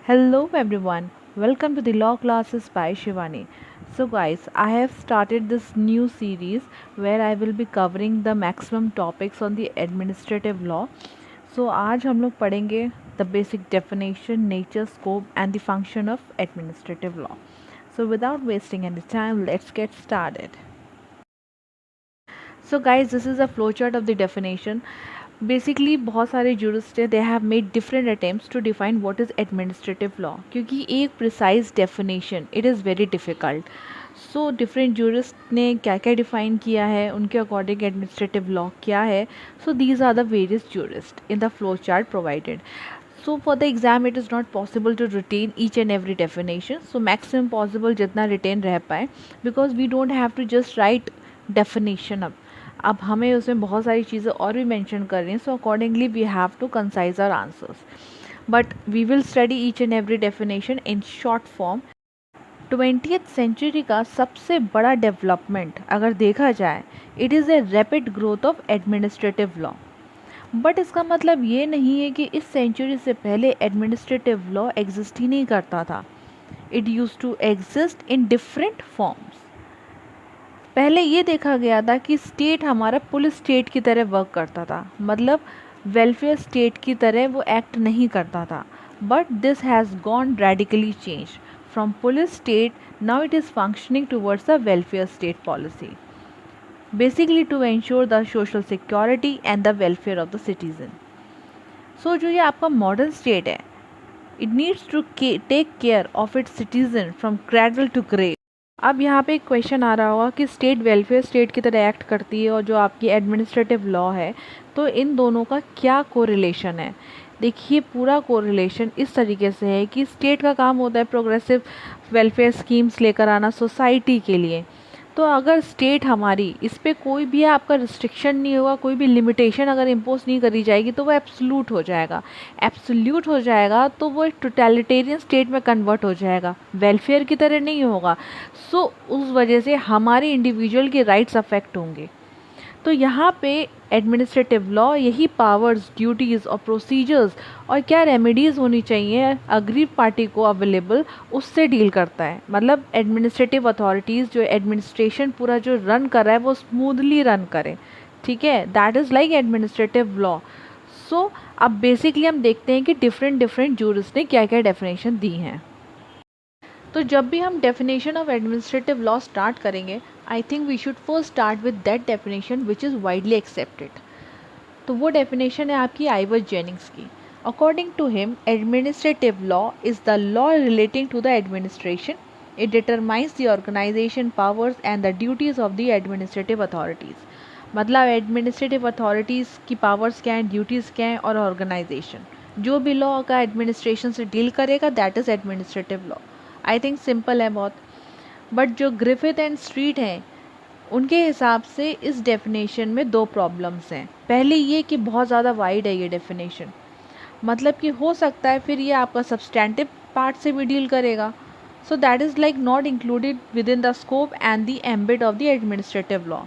Hello everyone, welcome to the law classes by Shivani. So guys, I have started this new series where I will be covering the maximum topics on the administrative law. So आज हम लोग पढ़ेंगे the basic definition, nature, scope and the function of administrative law. So without wasting any time, let's get started. So guys, this is a flowchart of the definition. Basically बहुत सारे jurist है they have made different attempts to define what is administrative law, क्योंकि एक precise definition it is very difficult. So different jurist ने क्या क्या define किया है, उनके अकॉर्डिंग एडमिनिस्ट्रेटिव लॉ क्या है. So these are the various jurist in the flowchart provided. So for the exam it is not possible to retain each and every definition, so maximum possible जितना retain रह पाए, because we don't have to just write definition अब हमें उसमें बहुत सारी चीज़ें और भी मेंशन कर रही हैं. So accordingly we have to concise our answers, but we will study each and every definition in short form. 20th century का सबसे बड़ा डेवलपमेंट अगर देखा जाए, it is a rapid growth of administrative law. But इसका मतलब ये नहीं है कि इस सेंचुरी से पहले एडमिनिस्ट्रेटिव लॉ एग्जिस्ट ही नहीं करता था. It use to exist in different forms. पहले ये देखा गया था कि स्टेट हमारा पुलिस स्टेट की तरह वर्क करता था, मतलब वेलफेयर स्टेट की तरह वो एक्ट नहीं करता था. But this has gone radically change from police state. Now it is functioning towards the welfare state policy, basically to ensure the social security and the welfare of the citizen. So जो ये आपका modern state है, it needs to take care of its citizen from cradle to grave. अब यहाँ पे एक question आ रहा होगा कि स्टेट वेलफेयर स्टेट की तरह एक्ट करती है और जो आपकी एडमिनिस्ट्रेटिव लॉ है, तो इन दोनों का क्या कोरिलेशन है. देखिए, पूरा कोरिलेशन इस तरीके से है कि स्टेट का काम होता है प्रोग्रेसिव वेलफेयर स्कीम्स लेकर आना सोसाइटी के लिए. तो अगर स्टेट हमारी इस पर कोई भी आपका रिस्ट्रिक्शन नहीं होगा, कोई भी लिमिटेशन अगर इम्पोज नहीं करी जाएगी, तो वो एब्सोल्यूट हो जाएगा. एब्सोल्यूट हो जाएगा तो वो एक टोटलिटेरियन स्टेट में कन्वर्ट हो जाएगा, वेलफेयर की तरह नहीं होगा. सो उस वजह से हमारे इंडिविजुअल के राइट्स अफेक्ट होंगे. तो यहाँ पे एडमिनिस्ट्रेटिव लॉ यही पावर्स, ड्यूटीज़ और प्रोसीजर्स और क्या रेमेडीज़ होनी चाहिए अग्रीव पार्टी को अवेलेबल, उससे डील करता है. मतलब एडमिनिस्ट्रेटिव अथॉरिटीज़ जो एडमिनिस्ट्रेशन पूरा जो रन कर रहा है वो स्मूथली रन करे. ठीक है, that is like administrative law. So अब बेसिकली हम देखते हैं कि डिफरेंट जूरिस्ट ने क्या क्या डेफिनेशन दी हैं. तो जब भी हम definition of administrative law start करेंगे, I think we should first start with that definition which is widely accepted. तो वो डेफिनेशन है आपकी आइवर्स जेनिंग्स की. According to him, administrative law is the law relating to the administration. It determines the organisation, powers and the duties of the administrative authorities. मतलब administrative authorities की powers क्या हैं, duties क्या हैं और ऑर्गेनाइजेशन. जो भी लॉ का एडमिनिस्ट्रेशन से डील करेगा, that is administrative law. I think simple है बहुत. बट जो ग्रिफिथ एंड स्ट्रीट हैं, उनके हिसाब से इस डेफिनेशन में दो प्रॉब्लम्स हैं. पहली ये कि बहुत ज़्यादा वाइड है ये डेफिनेशन, मतलब कि हो सकता है फिर ये आपका सब्सटेंटिव पार्ट से भी डील करेगा. सो that is like not included with in the scope and the ambit of the administrative law.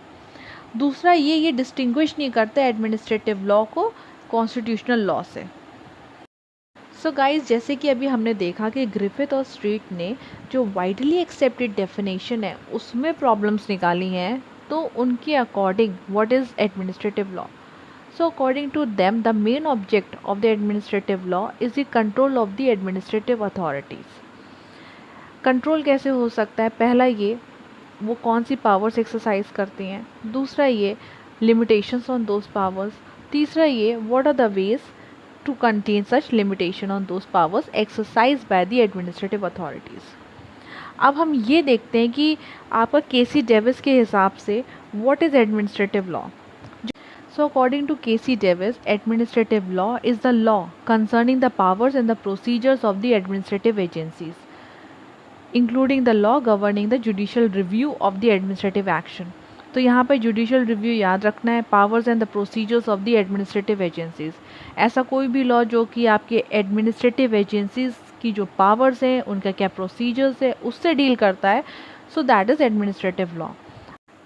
दूसरा ये डिस्टिंग्विश नहीं करता एडमिनिस्ट्रेटिव लॉ को कॉन्स्टिट्यूशनल लॉ से. सो गाइस, जैसे कि अभी हमने देखा कि ग्रिफिथ और स्ट्रीट ने जो वाइडली एक्सेप्टेड डेफिनेशन है उसमें प्रॉब्लम्स निकाली हैं. तो उनके according what is administrative law. So according to them the main object of the administrative law is the control of the administrative authorities. Control कैसे हो सकता है? पहला ये, वो कौन सी पावर्स एक्सरसाइज करती हैं. दूसरा ये, लिमिटेशंस ऑन दोज पावर्स. तीसरा ये, what are the ways to contain such limitation on those powers exercised by the administrative authorities. अब हम ये देखते हैं कि आपका केसी डेविस के हिसाब से what is administrative law. So according to Casey Davis, administrative law is the law concerning the powers and the procedures of the administrative agencies, including the law governing the judicial review of the administrative action. तो यहाँ पर judicial review याद रखना है, powers and the procedures of the administrative agencies. ऐसा कोई भी law जो कि आपके एडमिनिस्ट्रेटिव एजेंसीज की जो पावर्स हैं, उनका क्या प्रोसीजर्स है, उससे डील करता है. So that is administrative law.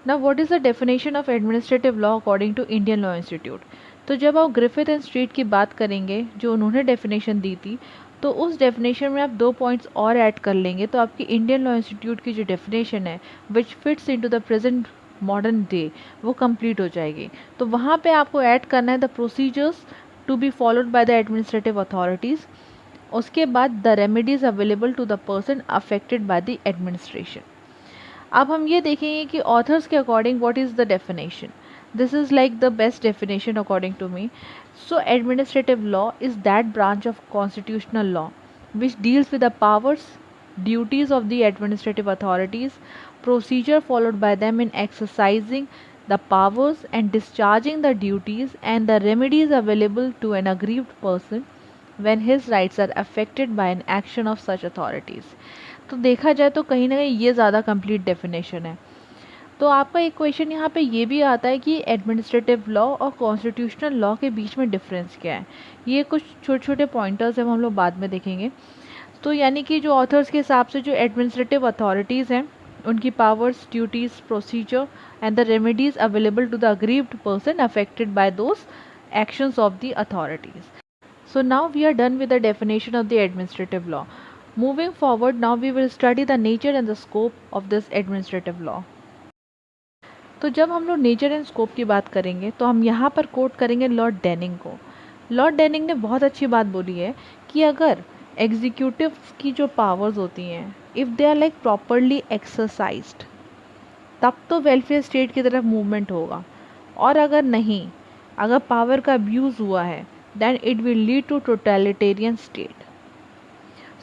Now what is the definition of administrative law according to Indian law institute. तो जब आप ग्रिफिथ एंड स्ट्रीट की बात करेंगे, जो उन्होंने डेफिनेशन दी थी, तो उस डेफिनेशन में आप 2 पॉइंट्स और ऐड कर लेंगे तो आपकी इंडियन लॉ इंस्टीट्यूट की जो डेफिनेशन है which fits into the present modern day वो कंप्लीट हो जाएगी। तो वहाँ पे आपको ऐड करना है the procedures to be followed by the administrative authorities, उसके बाद the remedies available to the person affected by the administration. अब हम ये देखेंगे कि ऑथर्स के according what is the definition. This is like the best definition according to me. So administrative law is that branch of constitutional law which deals with the powers, duties of the administrative authorities, procedure followed by them in exercising the powers and discharging the duties, and the remedies available to an aggrieved person when his rights are affected by an action of such authorities। तो देखा जाए तो कहीं ना कहीं ये ज़्यादा complete definition है। तो आपका एक क्वेश्चन यहाँ पे ये भी आता है कि एडमिनिस्ट्रेटिव लॉ और कॉन्स्टिट्यूशनल लॉ के बीच में डिफरेंस क्या है। ये कुछ छोटे छोटे पॉइंटर्स हैं, हम लोग बाद में देखेंगे। तो यानी कि जो ऑथर्स के हिसाब से जो एडमिनिस्ट्रेटिव अथॉरिटीज़ हैं उनकी powers, duties, procedure and the remedies available to the aggrieved person affected by those actions of the authorities. So now we are done with the definition of the administrative law. Moving forward, now we will study the nature and the scope of this administrative law. तो जब हम लोग nature and scope की बात करेंगे तो हम यहाँ पर कोट करेंगे लॉर्ड डेनिंग को। लॉर्ड डेनिंग ने बहुत अच्छी बात बोली है कि अगर एग्जीक्यूटिव की जो पावर्स होती हैं if they are like properly exercised तब तो वेलफेयर स्टेट की तरफ मूवमेंट होगा, और अगर नहीं, अगर पावर का अब्यूज़ हुआ है then it will lead to totalitarian state.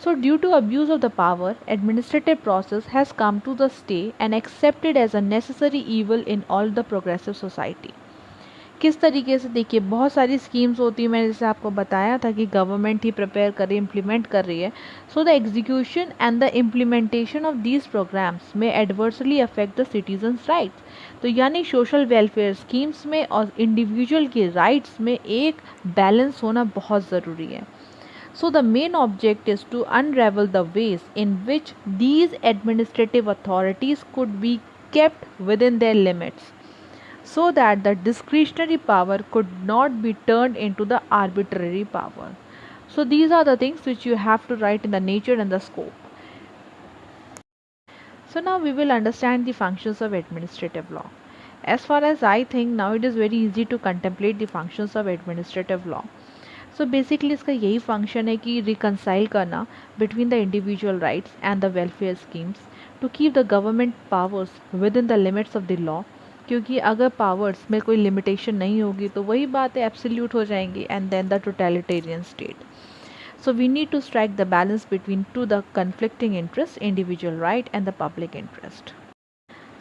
So due to abuse of the power, administrative process has come to the stay and accepted as a necessary evil in all the progressive society. किस तरीके से, देखिए बहुत सारी schemes होती है, मैंने जैसे आपको बताया था कि गवर्नमेंट ही प्रिपेयर कर रही है, इम्प्लीमेंट कर रही है। So the execution and the implementation of these programmes may adversely affect the citizens rights. तो यानी सोशल वेलफेयर स्कीम्स में और इंडिविजुअल के राइट्स में एक बैलेंस होना बहुत ज़रूरी है। So the main object is to unravel the ways in which these administrative authorities could be kept within their limits so that the discretionary power could not be turned into the arbitrary power. So these are the things which you have to write in the nature and the scope. So now we will understand the functions of administrative law. As far as I think, now it is very easy to contemplate the functions of administrative law. So basically इसका यही function है कि reconcile करना between the individual rights and the welfare schemes to keep the government powers within the limits of the law. क्योंकि अगर powers में कोई limitation नहीं होगी तो वही बात है, एब्सोल्यूट हो जाएंगी and then the totalitarian state. So we need to strike the balance between two the conflicting interests, individual right and the public interest.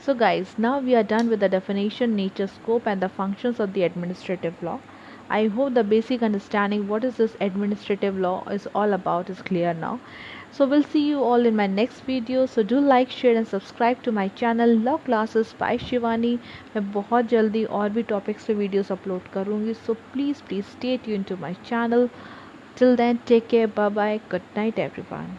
So guys, now we are done with the definition, nature, scope and the functions of the administrative law. I hope the basic understanding what is this administrative law is all about is clear now. So we'll see you all in my next video. So do like, share and subscribe to my channel Law Classes by Shivani. मैं बहुत जल्दी और भी topics पे videos upload करूँगी. So please stay tuned to my channel. Till then, take care. Bye bye. Good night everyone.